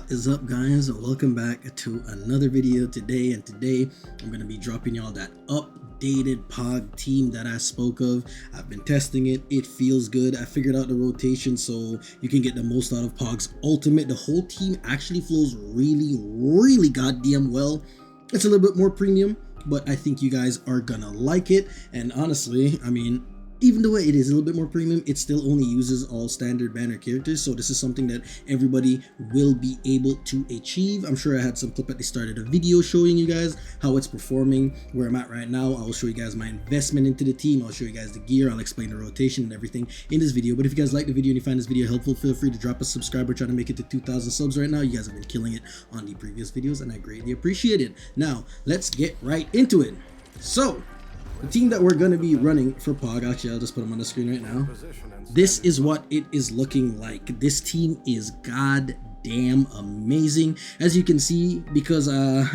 What is up, guys? Welcome back to another video today. And today I'm going to be dropping y'all that updated POG team that I spoke of. I've been testing it. It feels good. I figured out the rotation so you can get the most out of POG's ultimate. The whole team actually flows really goddamn well. It's a little bit more premium, but I think you guys are gonna like it. And honestly, I mean, even though it is a little bit more premium, it still only uses all standard banner characters, so this is something that everybody will be able to achieve. I'm sure I had some clip at the start of the video showing you guys how it's performing, where I'm at right now. I'll show you guys my investment into the team. I'll show you guys the gear. I'll explain the rotation and everything in this video. But if you guys like the video and you find this video helpful, feel free to drop a subscribe. We're trying to make it to 2,000 subs right now. You guys have been killing it on the previous videos, and I greatly appreciate it. Now, let's get right into it. So, the team that we're going to be running for POG, actually I'll just put them on the screen right now. This is what it is looking like. This team is goddamn amazing, as you can see, because I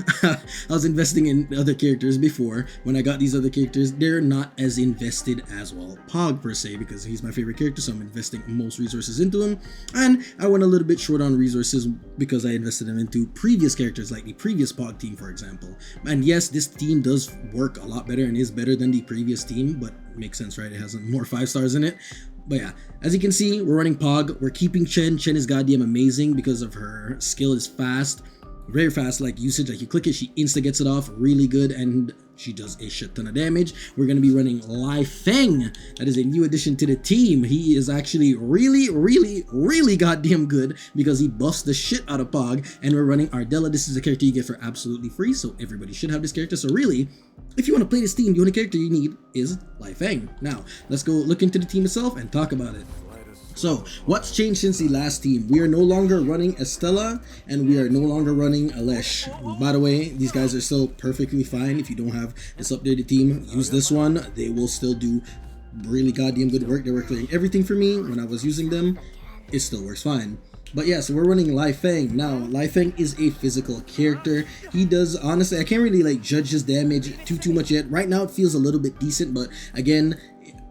was investing in other characters before. When I got these other characters, they're not as invested as, well, POG per se, because he's my favorite character, so I'm investing most resources into him. And I went a little bit short on resources because I invested them into previous characters, like the previous POG team, for example. And yes, this team does work a lot better and is better than the previous team, but makes sense, right? It has more 5 stars in it. But yeah, as you can see, we're running POG. We're keeping Chen. Chen is goddamn amazing because of her skill is fast, very fast, like usage. Like you click it, she insta gets it off, really good, and she does a shit ton of damage. We're going to be running Lifeng. That is a new addition to the team. He is actually really goddamn good because he buffs the shit out of POG. And we're running Ardelia. This is a character you get for absolutely free, so everybody should have this character. So really, if you want to play this team, the only character you need is Lifeng. Now, let's go look into the team itself and talk about it. So, what's changed since the last team? We are no longer running Estella, and we are no longer running Alesh. By the way, these guys are still perfectly fine. If you don't have this updated team, use this one. They will still do really goddamn good work. They were clearing everything for me when I was using them. It still works fine. But yeah, so we're running Lifeng. Now, Lifeng is a physical character. He does, honestly, I can't really like judge his damage too much yet. Right now, it feels a little bit decent, but again,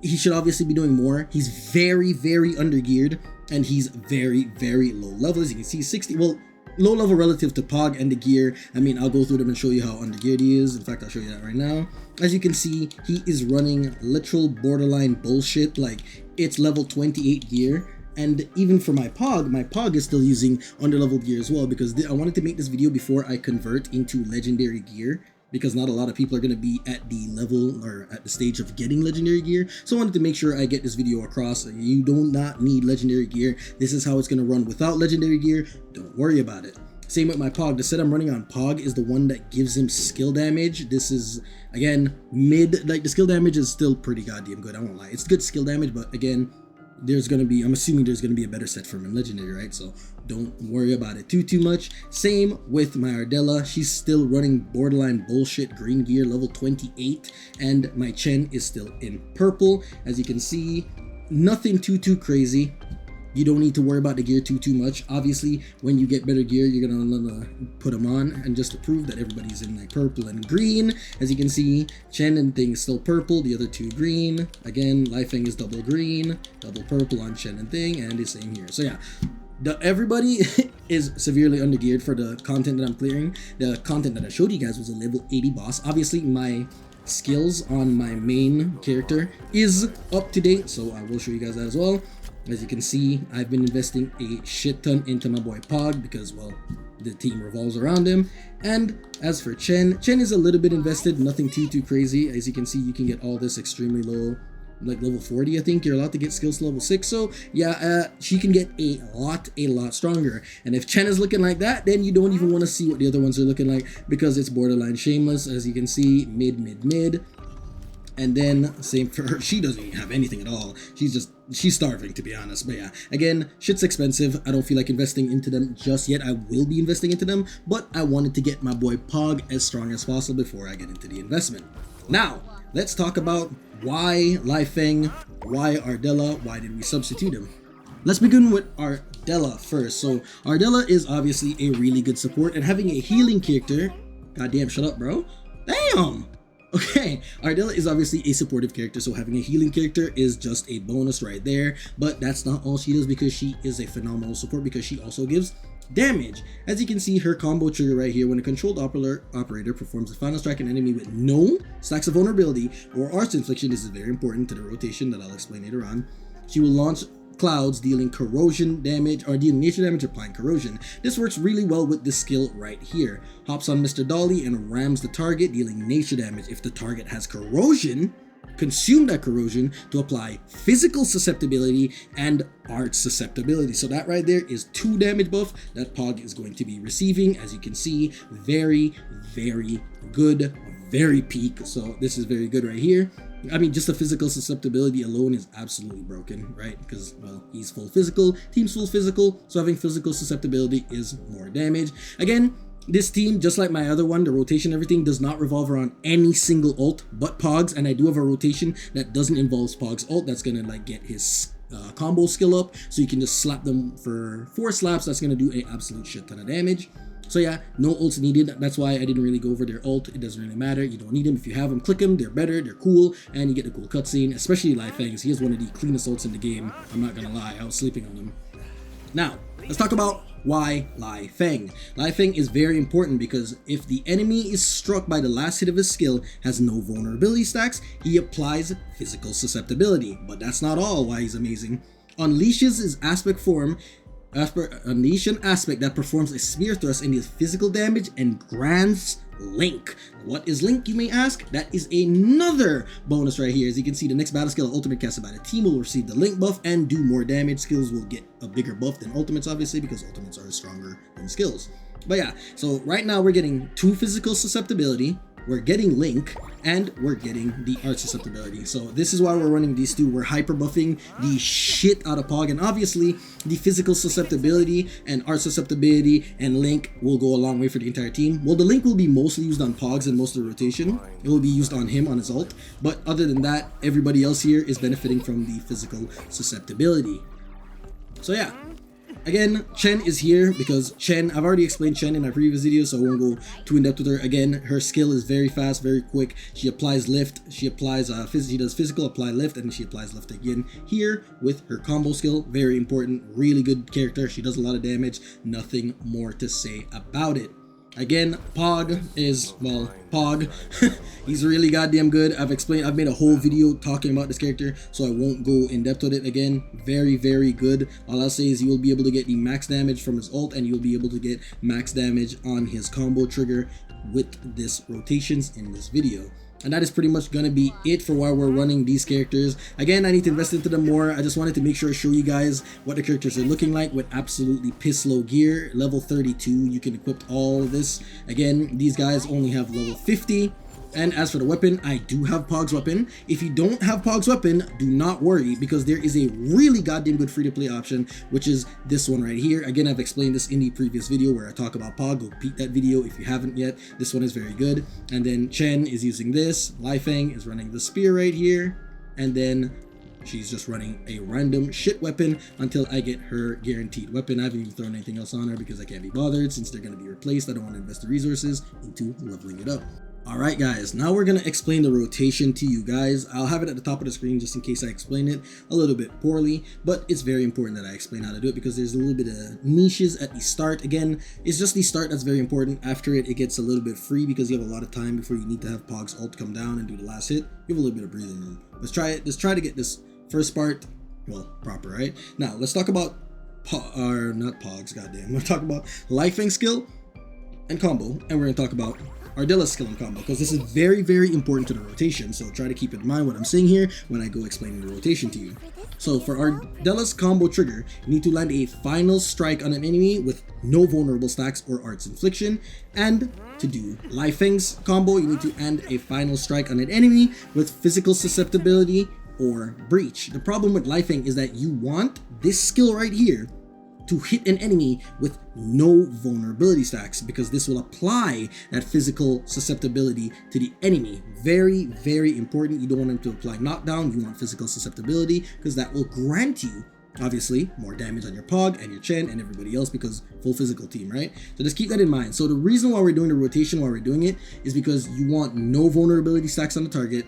he should obviously be doing more. He's very undergeared, and he's very low level. As you can see, 60, well, low level relative to POG and the gear. I mean, I'll go through them and show you how undergeared he is. In fact, I'll show you that right now. As you can see, he is running literal borderline bullshit. Like, it's level 28 gear. And even for my POG is still using underleveled gear as well, because I wanted to make this video before I convert into legendary gear, because not a lot of people are going to be at the level or at the stage of getting legendary gear. So I wanted to make sure I get this video across. You do not need legendary gear. This is how it's going to run without legendary gear. Don't worry about it. Same with my POG. The set I'm running on POG is the one that gives him skill damage. This is, again, mid. Like, the skill damage is still pretty goddamn good. I won't lie. It's good skill damage, but again, there's going to be, I'm assuming there's going to be a better set for him in legendary, right? So don't worry about it too much. Same with my Ardelia. She's still running borderline bullshit green gear, level 28, and my Chen is still in purple. As you can see, nothing too crazy. You don't need to worry about the gear too much. Obviously, when you get better gear, you're gonna put them on, and just to prove that everybody's in like purple and green. As you can see, Chen and Thing is still purple, the other two green. Again, Lifeng is double green, double purple on Chen and Thing, and the same here. So yeah, everybody is severely undergeared for the content that I'm clearing. The content that I showed you guys was a level 80 boss. Obviously, my skills on my main character is up to date, so I will show you guys that as well. As you can see, I've been investing a shit ton into my boy POG because, well, the team revolves around him. And as for Chen is a little bit invested, nothing too crazy. As you can see, you can get all this extremely low, like level 40, I think. You're allowed to get skills to level 6. So yeah, she can get a lot stronger. And if Chen is looking like that, then you don't even want to see what the other ones are looking like, because it's borderline shameless. As you can see, mid. And then same for her, she doesn't even have anything at all. She's starving, to be honest. But yeah, again, shit's expensive. I don't feel like investing into them just yet. I will be investing into them, but I wanted to get my boy POG as strong as possible before I get into the investment. Now, let's talk about why Lifeng, why Ardelia, why did we substitute him? Let's begin with Ardelia first. So Ardelia is obviously a really good support, and having a healing character, goddamn, shut up, bro. Damn! Okay, Ardelia is obviously a supportive character, so having a healing character is just a bonus right there. But that's not all she does, because she is a phenomenal support, because she also gives damage. As you can see, her combo trigger right here, when a controlled operator performs a final strike on an enemy with no stacks of vulnerability or arts infliction, this is very important to the rotation that I'll explain later on, she will launch clouds dealing corrosion damage or dealing nature damage applying corrosion. This works really well with this skill right here. Hops on Mr. Dolly and rams the target, dealing nature damage. If the target has corrosion, consume that corrosion to apply physical susceptibility and art susceptibility. So that right there is 2 damage buff that Pog is going to be receiving. As you can see, very, very good, very peak. So this is very good right here. I mean, just the physical susceptibility alone is absolutely broken, right? Because, well, he's full physical, team's full physical, so having physical susceptibility is more damage. Again, this team, just like my other one, the rotation, everything does not revolve around any single ult but Pog's, and I do have a rotation that doesn't involve Pog's ult. That's gonna like get his combo skill up, so you can just slap them for 4 slaps. That's gonna do an absolute shit ton of damage. So yeah, no ults needed. That's why I didn't really go over their ult. It doesn't really matter. You don't need them. If you have them, click them. They're better. They're cool. And you get a cool cutscene, especially Lifeng. He has one of the cleanest ults in the game. I'm not going to lie. I was sleeping on him. Now, let's talk about why Lifeng. Lifeng is very important because if the enemy is struck by the last hit of his skill, has no vulnerability stacks, he applies physical susceptibility. But that's not all why he's amazing. Unleashes his aspect form. Unleash an aspect that performs a spear thrust and deals physical damage and grants Link. What is Link, you may ask? That is another bonus right here. As you can see, the next battle skill ultimate casted by the team will receive the Link buff and do more damage. Skills will get a bigger buff than ultimates, obviously, because ultimates are stronger than skills. But yeah, so right now we're getting 2 physical susceptibility, we're getting Link, and we're getting the art susceptibility. So this is why we're running these 2. We're hyper buffing the shit out of Pog, and obviously the physical susceptibility and art susceptibility and Link will go a long way for the entire team. Well, the Link will be mostly used on Pogs and most of the rotation. It will be used on him on his ult, but other than that, everybody else here is benefiting from the physical susceptibility. So yeah. Again, Chen is here because Chen, I've already explained Chen in my previous video, so I won't go too in depth with her. Again, her skill is very fast, very quick. She applies lift, she applies she does physical, apply lift, and then she applies lift again here with her combo skill. Very important, really good character. She does a lot of damage, nothing more to say about it. Again, Pog is, well, Pog. He's really goddamn good. I've made a whole video talking about this character, so I won't go in depth with it again. Very, very good. All I'll say is you will be able to get the max damage from his ult, and you'll be able to get max damage on his combo trigger with this rotations in this video. And that is pretty much going to be it for why we're running these characters. Again, I need to invest into them more. I just wanted to make sure I show you guys what the characters are looking like with absolutely piss low gear. Level 32, you can equip all of this. Again, these guys only have level 50. And as for the weapon, I do have Pog's weapon. If you don't have Pog's weapon, do not worry, because there is a really goddamn good free-to-play option, which is this one right here. Again, I've explained this in the previous video where I talk about Pog. Go peek that video if you haven't yet. This one is very good. And then Chen is using this. Lifeng is running the spear right here. And then she's just running a random shit weapon until I get her guaranteed weapon. I haven't even thrown anything else on her because I can't be bothered since they're going to be replaced. I don't want to invest the resources into leveling it up. Alright guys, now we're going to explain the rotation to you guys. I'll have it at the top of the screen just in case I explain it a little bit poorly, but it's very important that I explain how to do it because there's a little bit of niches at the start. Again, it's just the start that's very important. After it, it gets a little bit free because you have a lot of time before you need to have Pog's ult come down and do the last hit. You have a little bit of breathing room. Let's try it. Let's try to get this first part, well, proper, right? Now, let's talk about not Pog's, goddamn. We're talking about Lifeng skill and combo, and we're going to talk about Ardelia's skill and combo, because this is very, very important to the rotation, so try to keep in mind what I'm saying here when I go explaining the rotation to you. So for Ardelia's combo trigger, you need to land a final strike on an enemy with no vulnerable stacks or arts infliction, and to do Lifeng's combo, you need to end a final strike on an enemy with physical susceptibility or breach. The problem with Lifeng is that you want this skill right here to hit an enemy with no vulnerability stacks, because this will apply that physical susceptibility to the enemy. Very, very important. You don't want them to apply knockdown. You want physical susceptibility because that will grant you, obviously, more damage on your Pog and your Chen and everybody else, because full physical team, right? So just keep that in mind. So the reason why we're doing the rotation, why we're doing it, is because you want no vulnerability stacks on the target,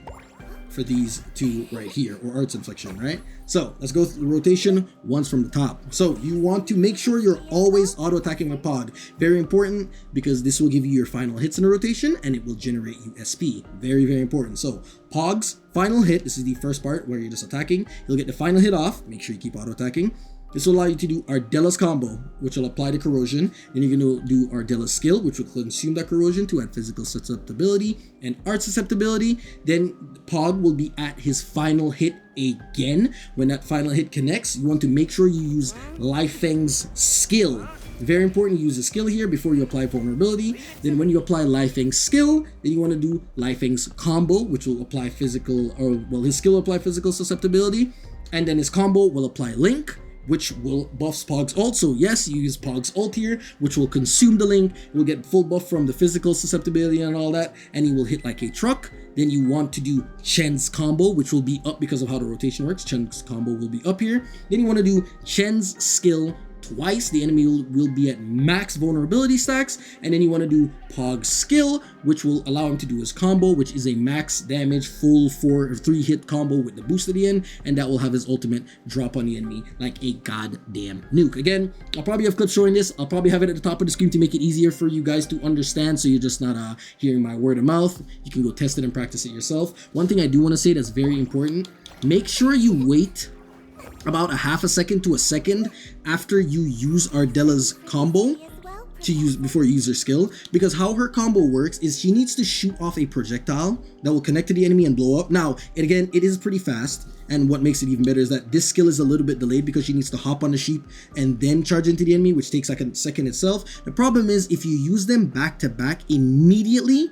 for these two right here, or Arts Infliction, right? So let's go through the rotation once from the top. So you want to make sure you're always auto attacking with POG. Very important, because this will give you your final hits in a rotation and it will generate you SP. Very, very important. So POG's final hit, this is the first part where you're just attacking. You'll get the final hit off. Make sure you keep auto attacking. This will allow you to do Ardelia's combo, which will apply the corrosion. Then you're going to do Ardelia's skill, which will consume that corrosion to add physical susceptibility and art susceptibility. Then Pog will be at his final hit again. When that final hit connects, you want to make sure you use Lifeng's skill. Very important, you use the skill here before you apply vulnerability. Then when you apply Lifeng's skill, then you want to do Lifeng's combo, which will apply physical, or well, his skill will apply physical susceptibility. And then his combo will apply Link, which will buff Pog's ult. So yes, you use Pog's ult here, which will consume the Link, will get full buff from the physical susceptibility and all that, and he will hit like a truck. Then you want to do Chen's combo, which will be up because of how the rotation works. Chen's combo will be up here. Then you want to do Chen's skill twice. The enemy will be at max vulnerability stacks, and then you want to do Pog's skill, which will allow him to do his combo, which is a max damage full 4 or 3 hit combo with the boost at the end, and that will have his ultimate drop on the enemy like a goddamn nuke. Again, I'll probably have clips showing this. I'll probably have it at the top of the screen to make it easier for you guys to understand, so you're just not hearing my word of mouth. You can go test it and practice it yourself. One thing I do want to say that's very important: make sure you wait about a half a second to a second after you use Ardelia's combo to use before you use her skill, because how her combo works is she needs to shoot off a projectile that will connect to the enemy and blow up. Now, again, it is pretty fast, and what makes it even better is that this skill is a little bit delayed because she needs to hop on the sheep and then charge into the enemy, which takes like a second itself. The problem is if you use them back to back immediately,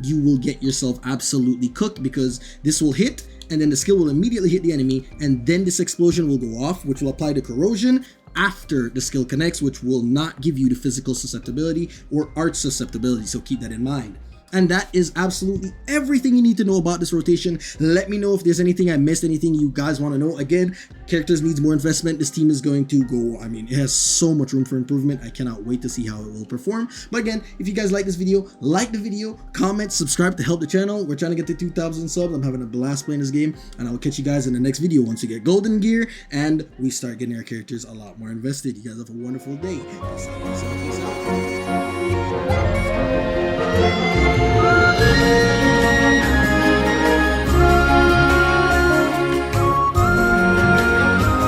you will get yourself absolutely cooked, because this will hit and then the skill will immediately hit the enemy, and then this explosion will go off, which will apply the corrosion after the skill connects, which will not give you the physical susceptibility or art susceptibility, so keep that in mind. And that is absolutely everything you need to know about this rotation. Let me know if there's anything I missed, anything you guys want to know. Again, characters needs more investment. This team is going to go, I mean, it has so much room for improvement. I cannot wait to see how it will perform. But again, if you guys like this video, like the video, comment, subscribe to help the channel. We're trying to get to 2,000 subs. I'm having a blast playing this game, and I will catch you guys in the next video once we get golden gear and we start getting our characters a lot more invested. You guys have a wonderful day. Peace out, peace out, peace out.